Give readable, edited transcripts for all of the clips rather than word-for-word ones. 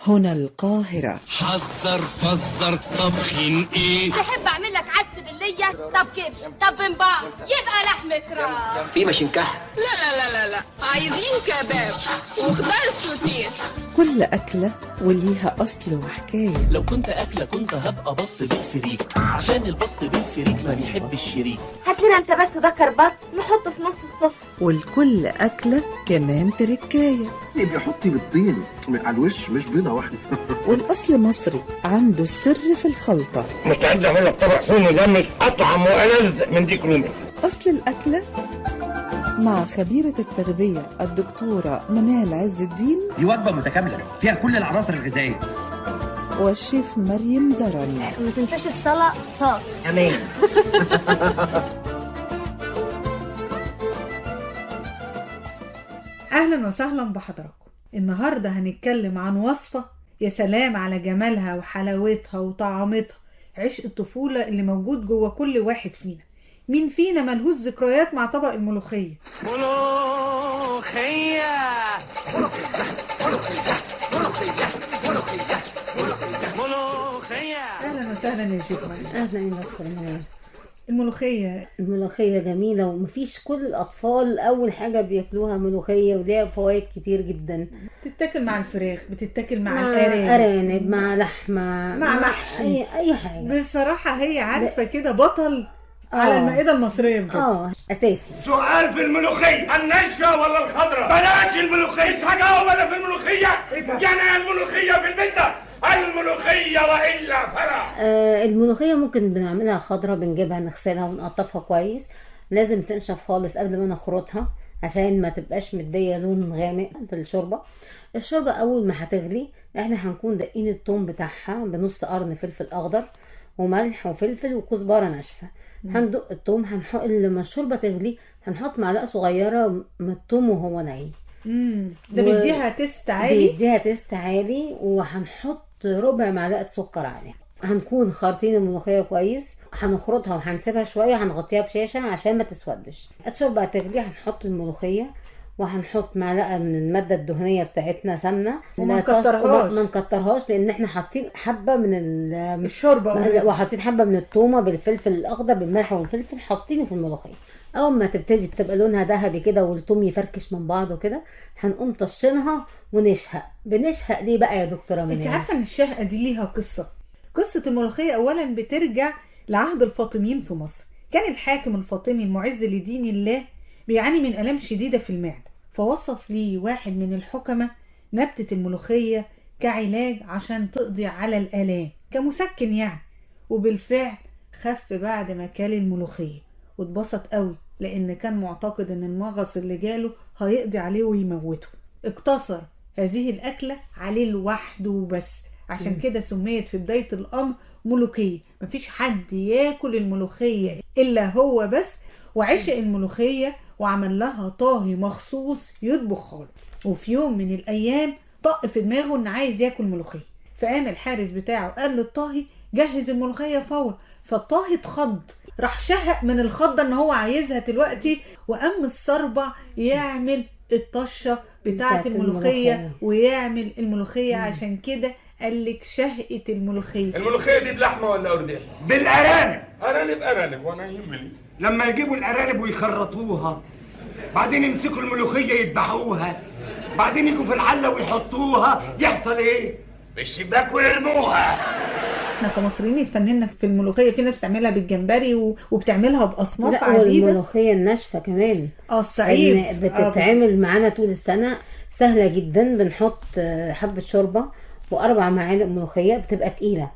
هنا القاهرة. حذر فزر طبخين ايه؟ تحب اعمل لك عدس بالليه؟ طب كبش، طب بمبار، يبقى لحمة راس. في مشنكح؟ لا عايزين كباب وخضار سوتيه. كل أكلة وليها أصل وحكاية. لو كنت أكلة كنت هبقى بط بالفريك، عشان البط بالفريك ما بيحب الشريك. هات لنا انت بس ذكر بط نحطه في نص السفرة. والكل أكلة كمان تركاية. اللي بيحطي بالطين على الوش مش بيضة واحدة. والأصل مصري عنده السر في الخلطة. مستعد أعمل لك طبق فول مجمد أطعم وألذ من ديك رومي. أصل الأكلة مع خبيرة التغذية الدكتورة منال عز الدين. دي وجبة متكاملة فيها كل العناصر الغذائية. والشيف مريم زرن. ما تنساش الصلاة طاق. أمان. أهلا وسهلا بحضراتكم. النهاردة هنتكلم عن وصفة يا سلام على جمالها وحلاوتها وطعامتها، عشق الطفولة اللي موجود جوه كل واحد فينا. مين فينا ملهوش ذكريات مع طبق الملوخية؟ ملوخية أهلا وسهلا يا شيخ مريم. اهلا يا دكتور منال. الملوخية جميله ومفيش، كل الاطفال اول حاجه بياكلوها ملوخيه وليها فوائد كتير جدا. بتتاكل مع الفراخ، بتتاكل مع الارانب، مع لحمه، مع محشي، اي حاجه. بصراحه هي عارفه كده بطل على المائده المصريه بجد. اساسي. سؤال في الملوخية، الناشفة ولا الخضراء؟ بلاش الملوخية، مش هجاوب أنا في الملوخية. يعني الملوخية في البيت، الملوخية وإلا فلا. الملوخية ممكن بنعملها خضرة، بنجيبها نغسلها ونقطفها كويس. لازم تنشف خالص قبل ما نخرطها عشان ما تبقاش مدية لون غامق في الشوربة أول ما هتغلي احنا هنكون دقين التوم بتاعها بنص قرن فلفل أخضر وملح وفلفل وكزبرة ناشفة. هندق التوم، هنحط لما الشوربة تغلي هنحط معلقة صغيرة من التوم وهو ناعم. ده بيديها تيست عالي. وهنحط ربع معلقه سكر عليها. هنكون خارطين الملوخيه كويس، هنخرطها وهنسيبها شويه، هنغطيها بشاشه عشان ما تسودش. الشوربه هتغلي، هنحط الملوخيه وهنحط معلقه من الماده الدهنيه بتاعتنا سمنه، ما نكترهاش لان احنا حاطين حبه من الشوربه وحاطين حبه من التومه بالفلفل الاخضر بالملح والفلفل حاطينه في الملوخيه. اول ما تبتدي تبقى لونها ذهبي كده والثوم يفركش من بعضه كده هنقوم طشينها ونشهق. بنشهق ليه بقى يا دكتوره منى؟ انت عارفه ان الشهقه دي ليها قصه الملوخيه. اولا بترجع لعهد الفاطميين في مصر. كان الحاكم الفاطمي المعز لدين الله بيعاني من الام شديده في المعده، فوصف ليه واحد من الحكماء نبته الملوخيه كعلاج عشان تقضي على الالام، كمسكن يعني. وبالفعل خف بعد ما كل الملوخيه واتبسط قوي لان كان معتقد ان المغص اللي جاله هيقضي عليه ويموته. اقتصر هذه الاكله عليه لوحده وبس، عشان كده سميت في بدايه الامر ملوخيه. مفيش حد ياكل الملوخيه الا هو بس، وعشق الملوخيه وعمل لها طاهي مخصوص يطبخها له. وفي يوم من الايام طق في دماغه ان عايز ياكل ملوخيه، فقام الحارس بتاعه قال للطاهي جهز الملوخيه فورا. فالطاهي اتخض، راح شهق من الخضه ان هو عايزها دلوقتي، وقام الصربع يعمل الطشه بتاعه الملوخيه ويعمل الملوخيه. عشان كده قالك شهقه الملوخيه دي بلحمه ولا قرداح؟ بالارانب. ارانب وانا يهمني. لما يجيبوا الارانب ويخرطوها، بعدين يمسكوا الملوخيه يذبحوها، بعدين يجوا في الحله ويحطوها، يحصل ايه؟ بالشباك ويرموها. احنا كمصريين اتفننا في الملوخيه. في ناس بتعملها بالجمبري وبتعملها باصناف عديده. والملوخيه الناشفه كمان الصعيد بتتعمل معانا طول السنه، سهله جدا. بنحط حبه شوربه واربع معالق ملوخيه، بتبقى تقيله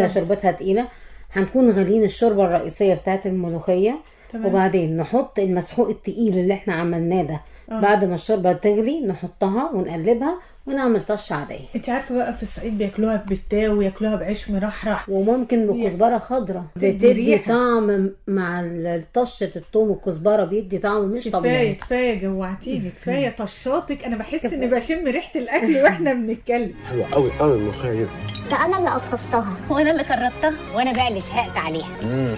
شوربتها تقيله. هنكون غالين الشوربه الرئيسيه بتاعت الملوخيه وبعدين نحط المسحوق التقيل اللي احنا عملناه ده. بعد ما الشوربه تغلي نحطها ونقلبها ونعمل طشه عاديه. انت عارفه بقى في الصعيد بياكلوها بالتاو وياكلوها بعيش مرحرح وممكن بكزبره خضراء، بتدي طعم مع طشه الثوم والكزبره، بيدي طعم مش طبيعي. كفايه جوعتيني، كفايه طشاتك. انا بحس اني بشم ريحه الاكل واحنا بنتكلم. حلوه قوي قوي الملوخيه. ده انا اللي قطفتها وانا اللي خرطتها وانا بقى اللي شهقت عليها.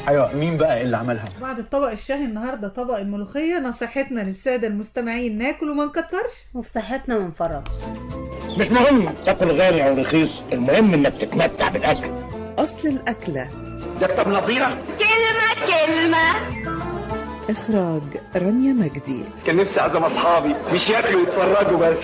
ايوه، مين بقى اللي عملها؟ بعد الطبق الشهي النهارده طبق الملوخيه، نصيحتنا للساده المستمعين ناكل وما نكترش، وفي صحتنا ما نفرطش. مش مهم تاكل غالي او رخيص، المهم انك تتمتع بالاكل. أصل الأكلة. دكتور نظيرة. كلمة إخراج رانيا مجدي. كان نفسي اعزم اصحابي مش ياكلوا يتفرجوا بس.